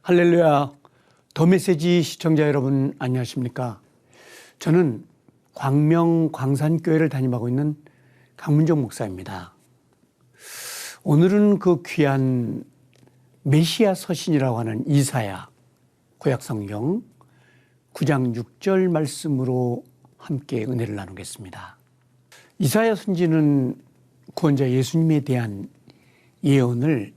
할렐루야. 더 메시지 시청자 여러분 안녕하십니까? 저는 광명 광산교회를 담임하고 있는 강문정 목사입니다. 오늘은 그 귀한 메시아 서신이라고 하는 이사야 구약성경 9장 6절 말씀으로 함께 은혜를 나누겠습니다. 이사야 선지는 구원자 예수님에 대한 예언을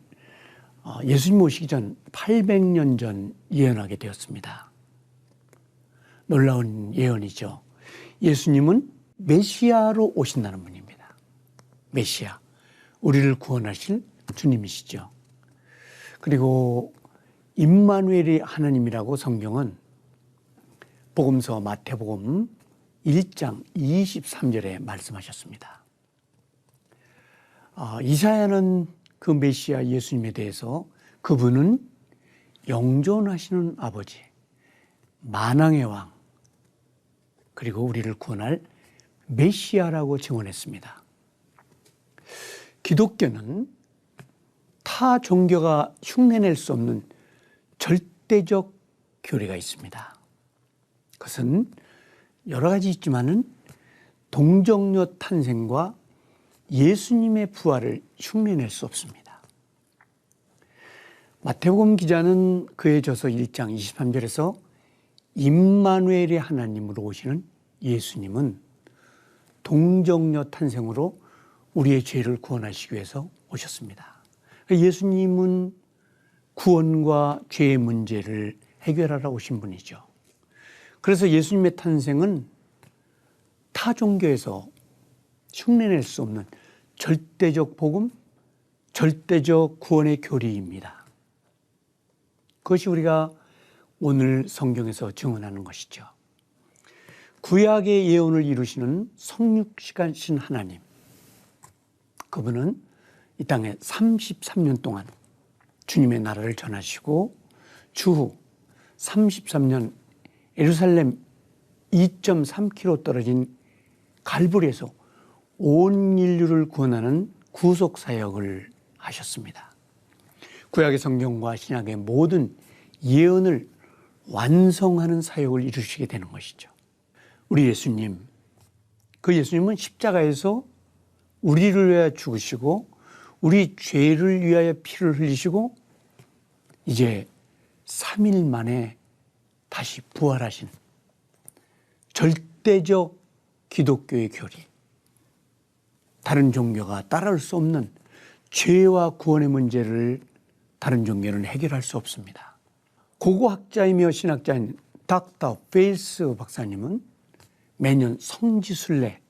예수님 오시기 전 800년 전 예언하게 되었습니다. 놀라운 예언이죠. 예수님은 메시아로 오신다는 분입니다. 메시아, 우리를 구원하실 주님이시죠. 그리고 임마누엘이 하나님이라고 성경은 복음서 마태복음 1장 23절에 말씀하셨습니다. 이사야는 그 메시아 예수님에 대해서 그분은 영존하시는 아버지, 만왕의 왕, 그리고 우리를 구원할 메시아라고 증언했습니다. 기독교는 타 종교가 흉내낼 수 없는 절대적 교리가 있습니다. 그것은 여러 가지 있지만은 동정녀 탄생과 예수님의 부활을 흉내낼 수 없습니다. 마태복음 기자는 그의 저서 1장 23절에서 임마누엘의 하나님으로 오시는 예수님은 동정녀 탄생으로 우리의 죄를 구원하시기 위해서 오셨습니다. 예수님은 구원과 죄의 문제를 해결하러 오신 분이죠. 그래서 예수님의 탄생은 타 종교에서 흉내낼 수 없는 절대적 복음, 절대적 구원의 교리입니다. 그것이 우리가 오늘 성경에서 증언하는 것이죠. 구약의 예언을 이루시는 성육신하신 하나님, 그분은 이 땅에 33년 동안 주님의 나라를 전하시고 주후 33년 예루살렘 2.3km 떨어진 갈보리에서 온 인류를 구원하는 구속 사역을 하셨습니다. 구약의 성경과 신약의 모든 예언을 완성하는 사역을 이루시게 되는 것이죠. 우리 예수님, 그 예수님은 십자가에서 우리를 위하여 죽으시고 우리 죄를 위하여 피를 흘리시고 이제 3일 만에 다시 부활하신 절대적 기독교의 교리, 다른 종교가 따라올 수 없는 죄와 구원의 문제를 다른 종교는 해결할 수 없습니다. 고고학자이며 신학자인 닥터 페일스 박사님은 매년 성지순례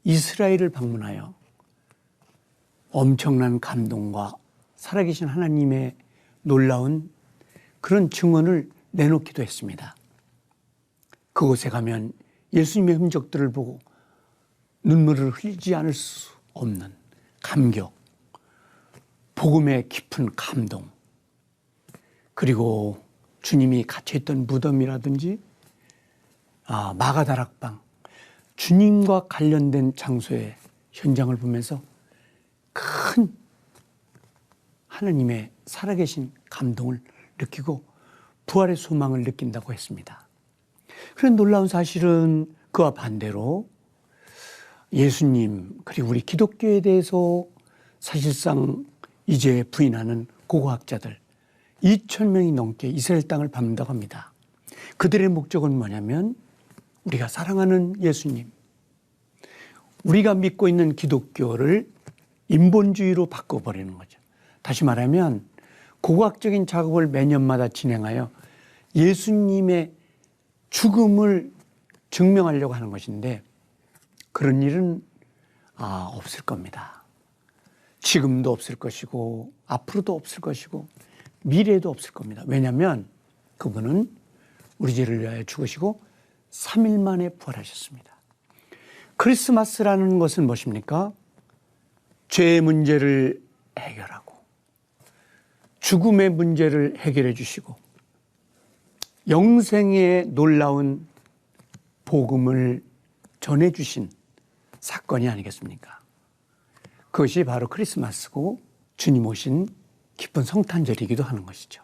이스라엘을 방문하여 엄청난 감동과 살아계신 하나님의 놀라운 그런 증언을 내놓기도 했습니다. 그곳에 가면 예수님의 흔적들을 보고 눈물을 흘리지 않을 수 없는 감격, 복음의 깊은 감동, 그리고 주님이 갇혀있던 무덤이라든지 마가다락방, 주님과 관련된 장소의 현장을 보면서 큰 하나님의 살아계신 감동을 느끼고 부활의 소망을 느낀다고 했습니다. 그런 놀라운 사실은 그와 반대로 예수님 그리고 우리 기독교에 대해서 사실상 이제 부인하는 고고학자들 2,000명이 넘게 이스라엘 땅을 밟는다고 합니다. 그들의 목적은 뭐냐면 우리가 사랑하는 예수님, 우리가 믿고 있는 기독교를 인본주의로 바꿔버리는 거죠. 다시 말하면 고고학적인 작업을 매년마다 진행하여 예수님의 죽음을 증명하려고 하는 것인데 그런 일은 없을 겁니다. 지금도 없을 것이고 앞으로도 없을 것이고 미래에도 없을 겁니다. 왜냐하면 그분은 우리 죄를 위하여 죽으시고 3일 만에 부활하셨습니다. 크리스마스라는 것은 무엇입니까? 죄의 문제를 해결하고 죽음의 문제를 해결해 주시고 영생의 놀라운 복음을 전해 주신 사건이 아니겠습니까? 그것이 바로 크리스마스고 주님 오신 기쁜 성탄절이기도 하는 것이죠.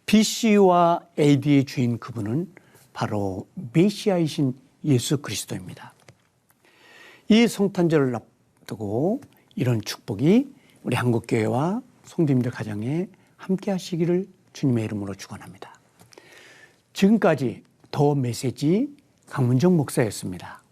BC와 AD의 주인 그분은 바로 메시아이신 예수 그리스도입니다. 이 성탄절을 앞두고 이런 축복이 우리 한국교회와 성도님들 가정에 함께 하시기를 주님의 이름으로 축원합니다. 지금까지 더 메시지 강문정 목사였습니다.